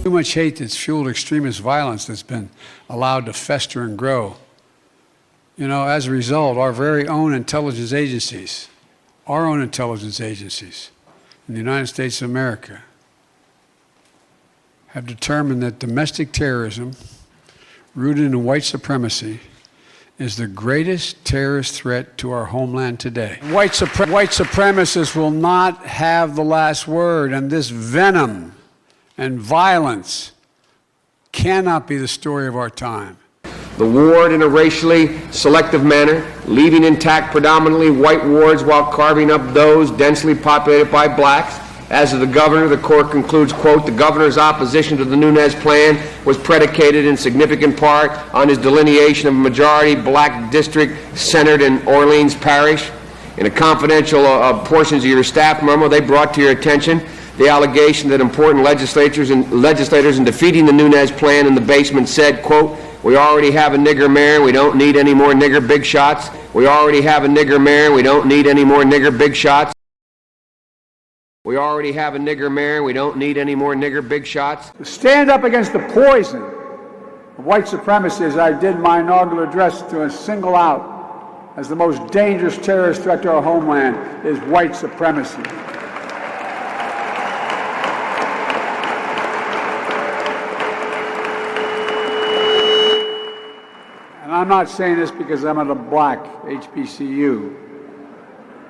Too much hate that's fueled extremist violence that's been allowed to fester and grow. You know, as a result, our very own intelligence agencies, in the United States of America, have determined that domestic terrorism, rooted in white supremacy, is the greatest terrorist threat to our homeland today. White supremacists will not have the last word, and this venom and violence cannot be the story of our time. The ward in a racially selective manner, leaving intact predominantly white wards while carving up those densely populated by blacks. As of the governor, the court concludes, quote, the governor's opposition to the Nunes plan was predicated in significant part on his delineation of a majority black district centered in Orleans Parish. In a confidential portions of your staff memo, they brought to your attention the allegation that important legislators in defeating the Nunes plan in the basement said, quote, we already have a nigger mayor, we don't need any more nigger big shots. We already have a nigger mayor, we don't need any more nigger big shots. We already have a nigger mayor, we don't need any more nigger big shots. To stand up against the poison of white supremacy, as I did my inaugural address, to single out as the most dangerous terrorist threat to our homeland, is white supremacy. And I'm not saying this because I'm at a black HBCU.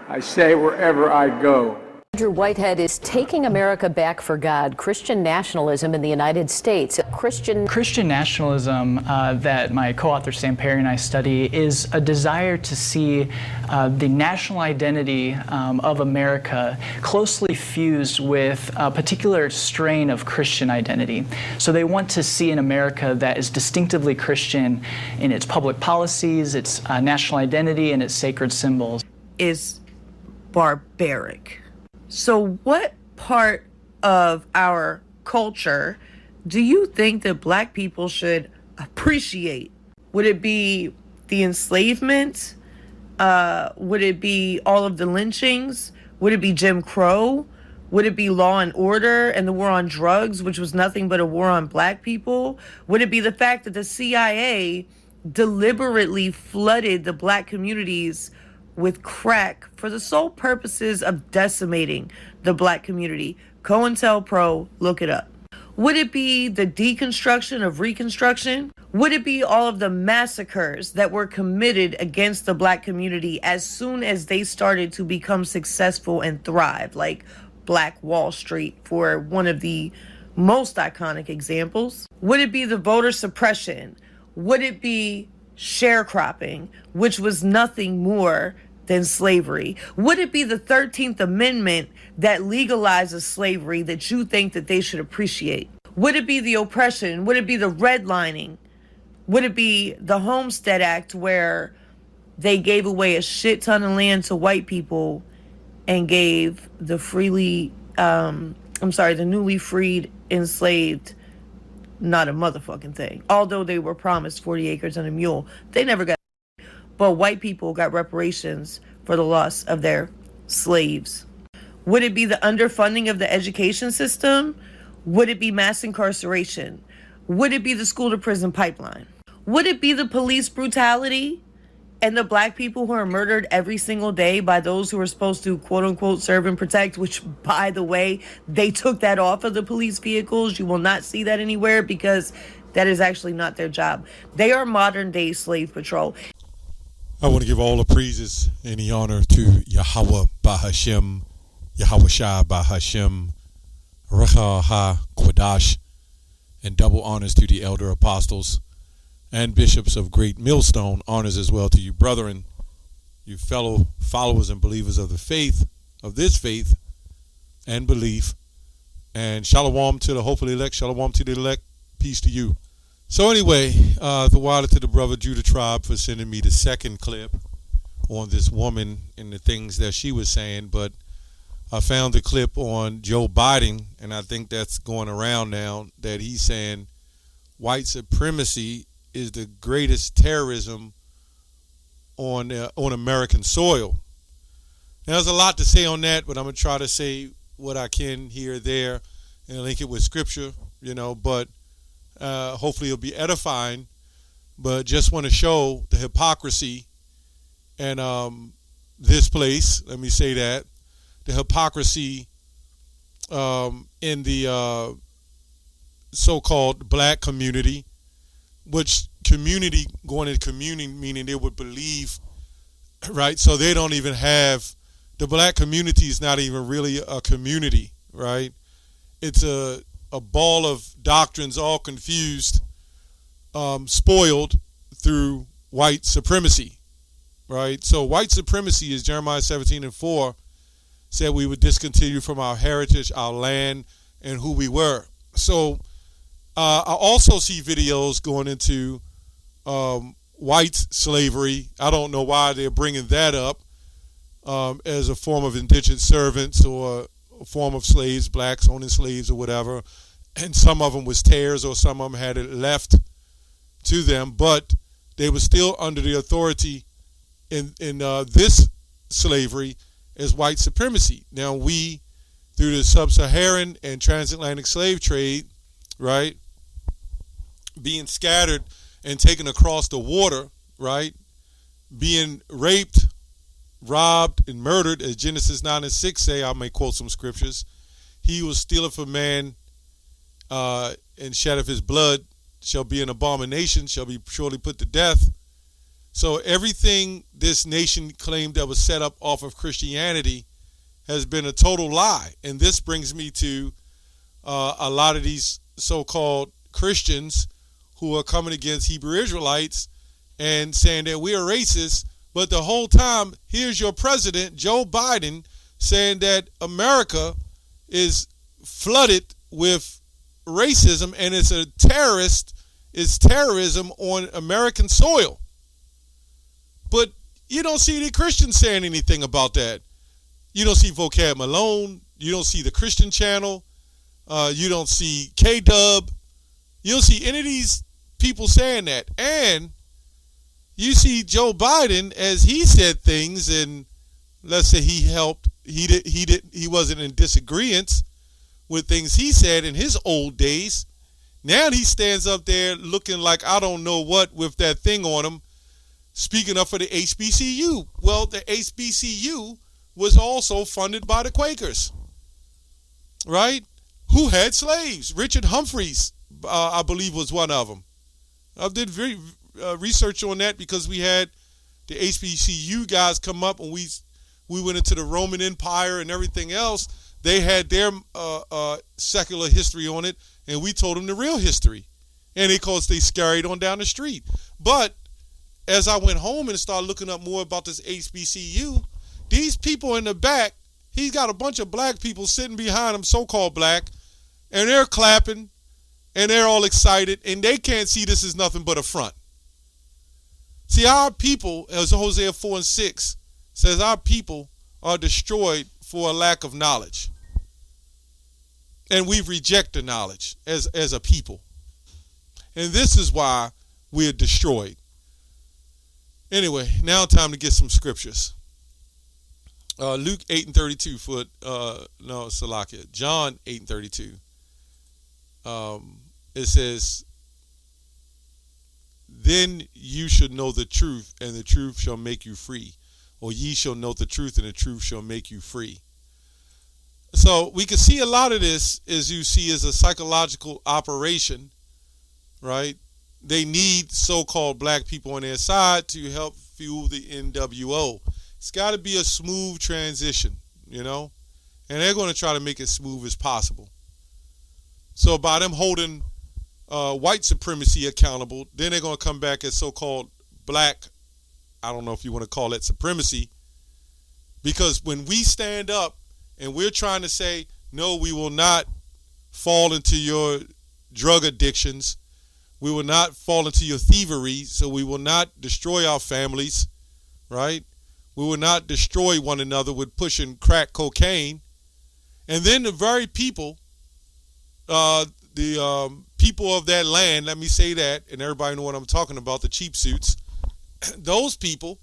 I say it wherever I go. Andrew Whitehead is taking America back for God, Christian nationalism in the United States. Christian nationalism that my co-author Sam Perry and I study is a desire to see the national identity of America closely fused with a particular strain of Christian identity. So they want to see an America that is distinctively Christian in its public policies, its national identity, and its sacred symbols. Is barbaric. So what part of our culture do you think that black people should appreciate? Would it be the enslavement? Would it be all of the lynchings? Would it be Jim Crow? Would it be Law and Order and the war on drugs, which was nothing but a war on black people? Would it be the fact that the CIA deliberately flooded the black communities with crack for the sole purposes of decimating the black community? COINTELPRO, look it up. Would it be the deconstruction of Reconstruction? Would it be all of the massacres that were committed against the black community as soon as they started to become successful and thrive, like Black Wall Street for one of the most iconic examples? Would it be the voter suppression? Would it be sharecropping, which was nothing more than slavery? Would it be the 13th Amendment that legalizes slavery that you think that they should appreciate? Would it be the oppression? Would it be the redlining? Would it be the Homestead Act where they gave away a shit ton of land to white people and gave the newly freed enslaved not a motherfucking thing? Although they were promised 40 acres and a mule, they never got. But white people got reparations for the loss of their slaves. Would it be the underfunding of the education system? Would it be mass incarceration? Would it be the school to prison pipeline? Would it be the police brutality and the black people who are murdered every single day by those who are supposed to, quote unquote, serve and protect, which, by the way, they took that off of the police vehicles. You will not see that anywhere because that is actually not their job. They are modern day slave patrol. I want to give all the praises and the honor to Yahweh Bahashem, Yahweh Shai Bahashem, Recha Ha Kodash, and double honors to the elder apostles and bishops of Great Millstone. Honors as well to you, brethren, you fellow followers and believers of the faith, of this faith and belief. And shalom to the hopefully elect, shalom to the elect, peace to you. So anyway, the water to the brother Judah Tribe for sending me the second clip on this woman and the things that she was saying. But I found the clip on Joe Biden, and I think that's going around now, that he's saying white supremacy is the greatest terrorism on American soil. Now, there's a lot to say on that, but I'm going to try to say what I can here, there, and link it with scripture but hopefully it'll be edifying. But just want to show the hypocrisy and this place, let me say that, the hypocrisy in the so-called black community, which community, going into communion, meaning they would believe, right? So they don't even have, the black community is not even really a community, right? It's a ball of doctrines all confused, spoiled through white supremacy, right? So white supremacy is Jeremiah 17:4 said we would discontinue from our heritage, our land, and who we were. So I also see videos going into white slavery. I don't know why they're bringing that up as a form of indentured servants or a form of slaves, blacks owning slaves or whatever. And some of them was tares or some of them had it left to them, but they were still under the authority in this slavery as white supremacy. Now we, through the sub-Saharan and transatlantic slave trade, right, being scattered and taken across the water, right, being raped, robbed, and murdered, as Genesis 9:6 say, I may quote some scriptures, he who stealeth a man and sheddeth his blood shall be an abomination, shall be surely put to death. So everything this nation claimed that was set up off of Christianity has been a total lie. And this brings me to a lot of these so-called Christians who are coming against Hebrew Israelites and saying that we are racist, but the whole time, here's your president, Joe Biden, saying that America is flooded with racism and it's terrorism on American soil. But you don't see the Christians saying anything about that. You don't see Vocab Malone. You don't see the Christian channel. You don't see K-Dub. You don't see any of these people saying that. And you see Joe Biden, as he said things, and let's say he helped, he wasn't in disagreement with things he said in his old days. Now he stands up there looking like I don't know what with that thing on him, speaking up for the HBCU. Well, the HBCU was also funded by the Quakers, right? Who had slaves. Richard Humphreys, I believe, was one of them. I did research on that because we had the HBCU guys come up and we went into the Roman Empire and everything else. They had their secular history on it, and we told them the real history. And of course, they scurried on down the street. But as I went home and started looking up more about this HBCU, these people in the back, he's got a bunch of black people sitting behind him, so-called black, and they're clapping, and they're all excited, and they can't see this as nothing but a front. See, our people, as Hosea 4:6 says, our people are destroyed for a lack of knowledge. And we reject the knowledge as a people. And this is why we're destroyed. Anyway, now time to get some scriptures. Luke 8:32 John 8:32. It says, then you should know the truth, and the truth shall make you free. Or ye shall know the truth, and the truth shall make you free. So we can see a lot of this, as you see, as a psychological operation, right? They need so-called black people on their side to help fuel the NWO. It's got to be a smooth transition, and they're going to try to make it smooth as possible. So by them holding white supremacy accountable, then they're going to come back as so-called black, I don't know if you want to call it supremacy, because when we stand up and we're trying to say, no, we will not fall into your drug addictions, we will not fall into your thievery, so we will not destroy our families, right? We will not destroy one another with pushing crack cocaine. And then the very people, people of that land, let me say that, and everybody know what I'm talking about, the cheap suits, those people,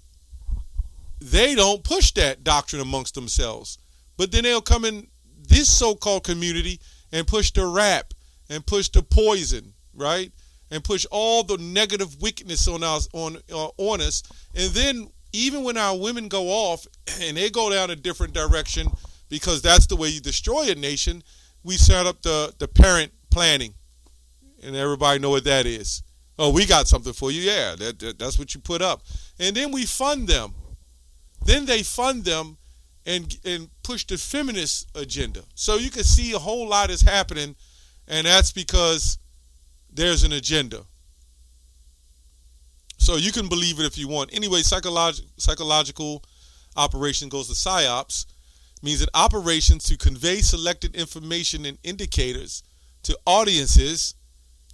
they don't push that doctrine amongst themselves. But then they'll come in this so-called community and push the rap and push the poison, right? And push all the negative wickedness on us, on us. And then even when our women go off and they go down a different direction, because that's the way you destroy a nation, we set up the parent planning. And everybody know what that is. Oh, we got something for you. Yeah, that's what you put up. And then we fund them. Then they fund them and push the feminist agenda. So you can see a whole lot is happening, and that's because there's an agenda. So you can believe it if you want. Anyway, psychological operation goes to PSYOPs, means an operation to convey selected information and indicators to audiences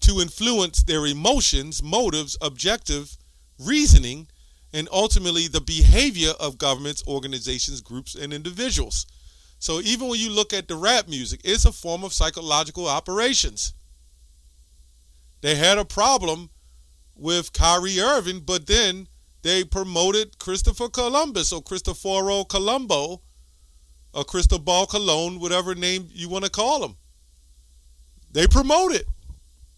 to influence their emotions, motives, objective reasoning, and ultimately the behavior of governments, organizations, groups, and individuals. So even when you look at the rap music, it's a form of psychological operations. They had a problem with Kyrie Irving, but then they promoted Christopher Columbus or Cristoforo Colombo or Cristobal Colon, whatever name you want to call him. They promote it.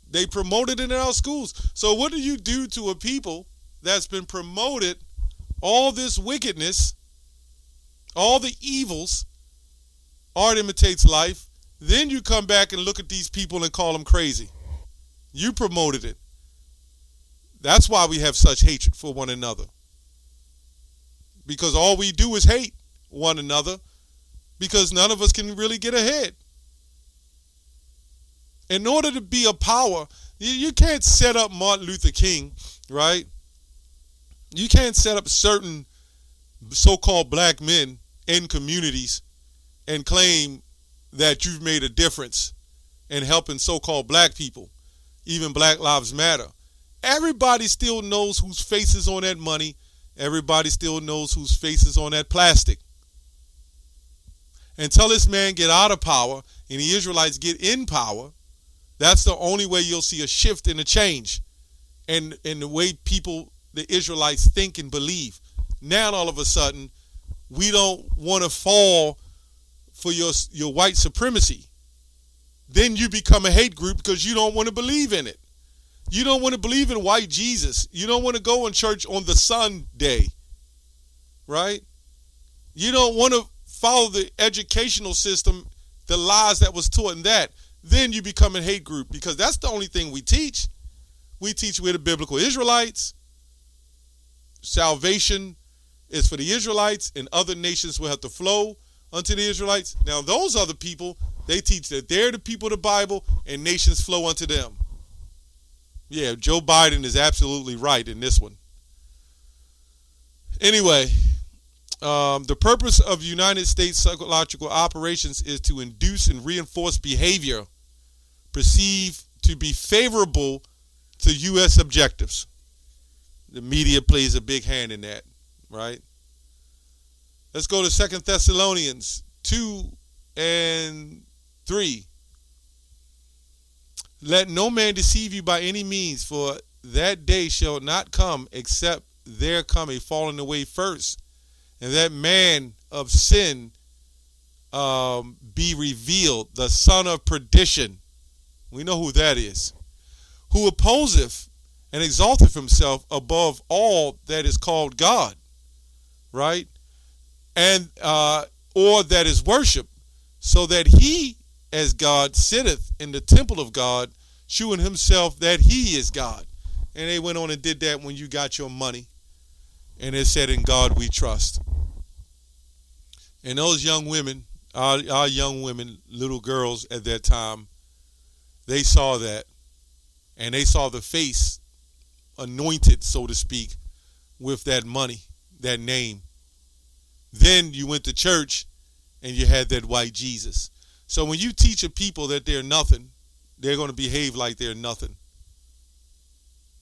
They promote it in our schools. So what do you do to a people that's been promoted all this wickedness, all the evils? Art imitates life. Then you come back and look at these people and call them crazy. You promoted it. That's why we have such hatred for one another. Because all we do is hate one another, because none of us can really get ahead. In order to be a power, you can't set up Martin Luther King, right? You can't set up certain so-called black men in communities and claim that you've made a difference in helping so-called black people, even Black Lives Matter. Everybody still knows whose face is on that money. Everybody still knows whose face is on that plastic. Until this man get out of power and the Israelites get in power, that's the only way you'll see a shift and a change in the way people, the Israelites, think and believe. Now all of a sudden, we don't want to fall for your white supremacy. Then you become a hate group because you don't want to believe in it. You don't want to believe in white Jesus. You don't want to go in church on the Sunday, right? You don't want to follow the educational system, the lies that was taught in that. Then you become a hate group, because that's the only thing we teach. We teach we're the biblical Israelites. Salvation is for the Israelites, and other nations will have to flow unto the Israelites. Now those other people, they teach that they're the people of the Bible and nations flow unto them. Yeah, Joe Biden is absolutely right in this one. Anyway, the purpose of United States psychological operations is to induce and reinforce behavior perceived to be favorable to U.S. objectives. The media plays a big hand in that, right? Let's go to 2 Thessalonians 2 and 3. Let no man deceive you by any means, for that day shall not come except there come a falling away first, and that man of sin be revealed, the son of perdition. We know who that is. Who opposeth and exalteth himself above all that is called God, right? And or that is worship, so that he as God sitteth in the temple of God, shewing himself that he is God. And they went on and did that when you got your money. And it said, in God we trust. And those young women, our young women, little girls at that time, they saw that. And they saw the face anointed, so to speak, with that money, that name. Then you went to church and you had that white Jesus. So when you teach a people that they're nothing, they're going to behave like they're nothing.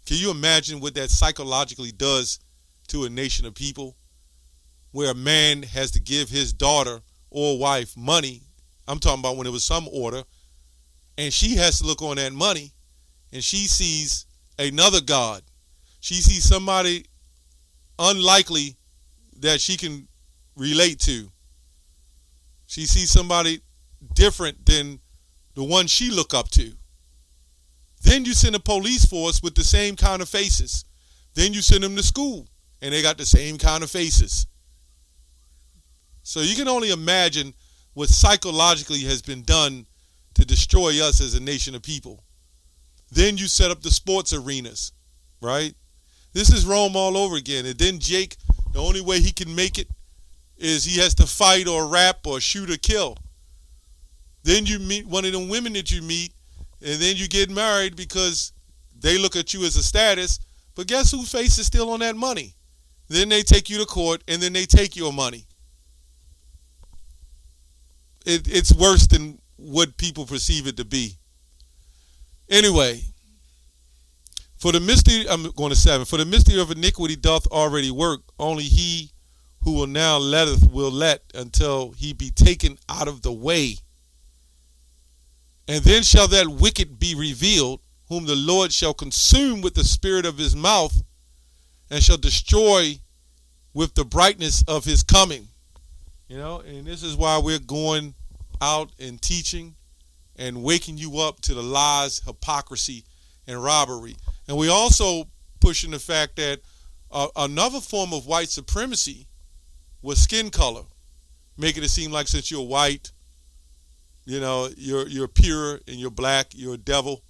Can you imagine what that psychologically does to a nation of people, where a man has to give his daughter or wife money? I'm talking about when it was some order, and she has to look on that money, and she sees another God. She sees somebody unlikely that she can relate to. She sees somebody different than the one she look up to. Then you send a police force with the same kind of faces. Then you send them to school, and they got the same kind of faces. So you can only imagine what psychologically has been done to destroy us as a nation of people. Then you set up the sports arenas, right? This is Rome all over again. And then Jake, the only way he can make it is he has to fight or rap or shoot or kill. Then you meet one of them women that you meet, and then you get married because they look at you as a status. But guess whose face is still on that money? Then they take you to court, and then they take your money. It's worse than what people perceive it to be. Anyway, for the mystery, I'm going to 7. For the mystery of iniquity doth already work. Only he who will now letteth will let until he be taken out of the way. And then shall that wicked be revealed, whom the Lord shall consume with the spirit of his mouth, and shall destroy with the brightness of his coming. You know, and this is why we're going out and teaching and waking you up to the lies, hypocrisy, and robbery. And we also pushing the fact that another form of white supremacy was skin color, making it seem like since you're white, you know, you're pure and you're black, you're a devil,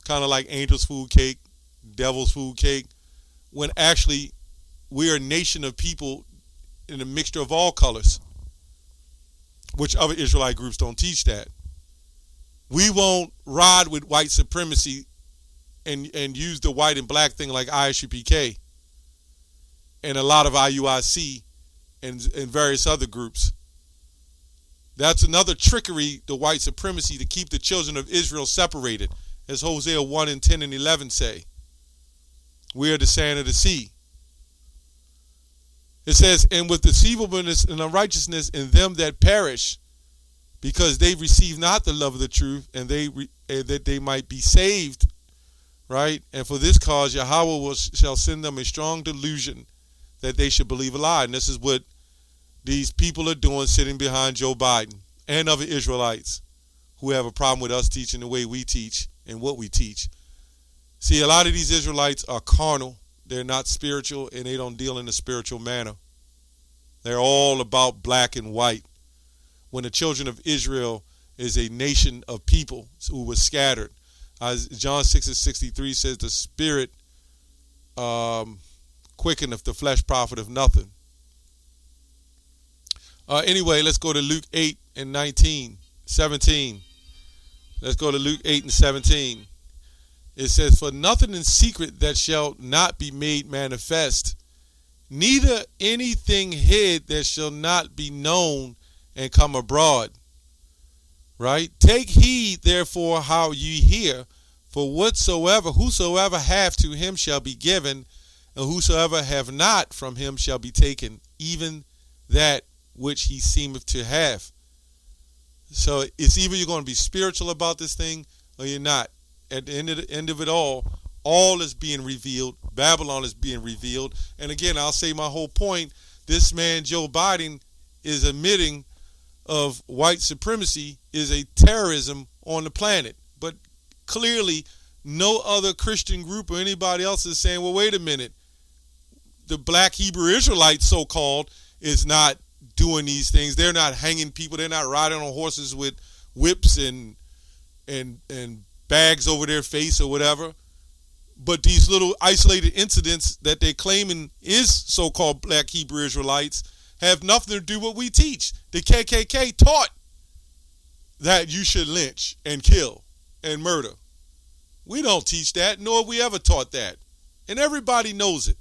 kind of like angel's food cake, devil's food cake, when actually we are a nation of people in a mixture of all colors, which other Israelite groups don't teach that. We won't ride with white supremacy and use the white and black thing like ISUPK and a lot of IUIC and various other groups. That's another trickery, the white supremacy, to keep the children of Israel separated, as Hosea 1 and 10 and 11 say. We are the sand of the sea. It says, and with deceivableness and unrighteousness in them that perish, because they receive not the love of the truth, and that they might be saved, right? And for this cause Yahweh shall send them a strong delusion, that they should believe a lie. And this is what these people are doing, sitting behind Joe Biden and other Israelites who have a problem with us teaching the way we teach and what we teach. See, a lot of these Israelites are carnal. They're not spiritual, and they don't deal in a spiritual manner. They're all about black and white. When the children of Israel is a nation of people who were scattered. As John 6 and 63 says, the spirit quickeneth, the flesh profiteth nothing. Anyway, let's go to Luke 8 and 17. Let's go to Luke 8 and 17. It says, for nothing in secret that shall not be made manifest, neither anything hid that shall not be known and come abroad. Right? Take heed therefore how ye hear, for whosoever hath to him shall be given, and whosoever have not from him shall be taken, even that which he seemeth to have. So it's either you're going to be spiritual about this thing or you're not. At the end of it all is being revealed. Babylon is being revealed. And again, I'll say my whole point. This man, Joe Biden, is admitting of white supremacy is a terrorism on the planet. But clearly, no other Christian group or anybody else is saying, well, wait a minute. The black Hebrew Israelites, so-called, is not doing these things. They're not hanging people. They're not riding on horses with whips and bags over their face or whatever. But these little isolated incidents that they're claiming is so-called black Hebrew Israelites have nothing to do with what we teach. The KKK taught that you should lynch and kill and murder. We don't teach that, nor have we ever taught that. And everybody knows it.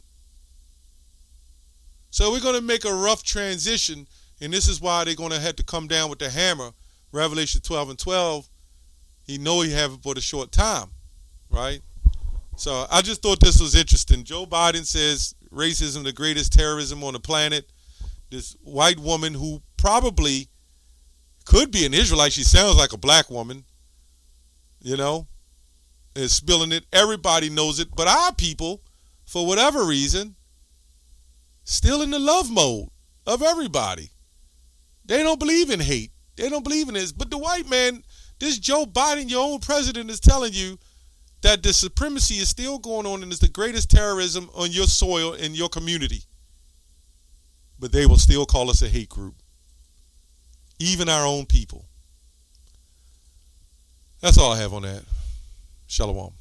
So we're going to make a rough transition, and this is why they're going to have to come down with the hammer. Revelation 12 and 12, he know he have it for a short time, right? So I just thought this was interesting. Joe Biden says racism the greatest terrorism on the planet. This white woman who probably could be an Israelite, she sounds like a black woman, you know, is spilling it. Everybody knows it, but our people, for whatever reason, still in the love mode of everybody. They don't believe in hate. They don't believe in this. But the white man, this Joe Biden, your own president, is telling you that the supremacy is still going on and is the greatest terrorism on your soil in your community. But they will still call us a hate group. Even our own people. That's all I have on that. Shalom.